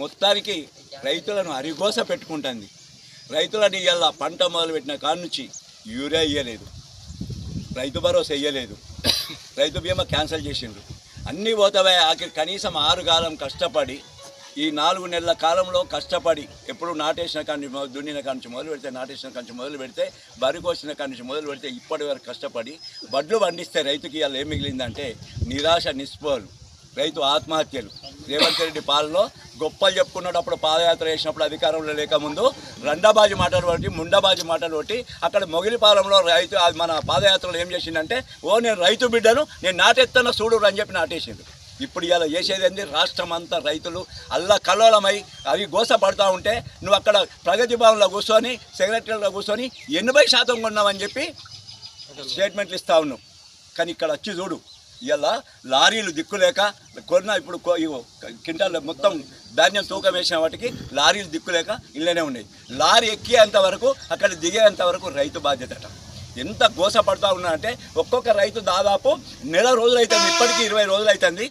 మొత్తానికి రైతులను అరిగోస పెట్టుకుంటుంది. రైతులని ఇలా పంట మొదలుపెట్టిన కాడ నుంచి యూరియా ఇయ్యలేదు, రైతు భరోసా ఇయ్యలేదు, రైతు బీమా క్యాన్సిల్ చేసిండ్రు. అన్నీ పోతాయి. ఆఖరి కనీసం 6 కాలం కష్టపడి ఈ 4 నెలల కాలంలో కష్టపడి ఎప్పుడు నాటేసిన కాడి దున్నిన కాడి నుంచి మొదలు పెడితే, నాటేసిన కాడి నుంచి మొదలు పెడితే, బరి కోసిన కాడి నుంచి మొదలు పెడితే ఇప్పటి వరకు కష్టపడి వడ్లు పండిస్తే రైతుకి ఇవాళ ఏం మిగిలిందంటే నిరాశ, నిస్పృహలు, రైతు ఆత్మహత్యలు. రేవంత్ రెడ్డి పాలనలో గొప్పలు చెప్పుకున్నాడు. అప్పుడు పాదయాత్ర చేసినప్పుడు అధికారంలో లేకముందు రండబాజీ మాటలు బట్టి, ముండబాజీ మాటలు బట్టి అక్కడ మొగిలిపాలెంలో రైతు మన పాదయాత్రలో ఏం చేసిందంటే, నేను రైతు బిడ్డను, నేను నాటెత్తన చూడు అని చెప్పి నాటేసిండు. ఇప్పుడు ఇలా చేసేది ఏంది? రాష్ట్రం అంతా రైతులు కల్లోలమై అవి గోసపడుతూ ఉంటే నువ్వు అక్కడ ప్రగతి భవన్లో కూర్చొని, సెక్రటరీలో కూర్చొని 80% కొన్నామని చెప్పి స్టేట్మెంట్లు ఇస్తా ఉన్నావు. కానీ ఇక్కడ వచ్చి చూడు, ఇలా లారీలు దిక్కులేక ఇప్పుడు కింటాలు మొత్తం ధాన్యం తూకం వేసిన వాటికి లారీలు దిక్కులేక ఇళ్ళనే ఉన్నాయి. లారీ ఎక్కేంత వరకు, అక్కడ దిగేంత వరకు రైతు బాధ్యత. ఎంత గోసపడుతూ ఉన్నా అంటే ఒక్కొక్క రైతు దాదాపు నెల రోజులు అవుతుంది, ఇప్పటికీ 20 రోజులు అవుతుంది.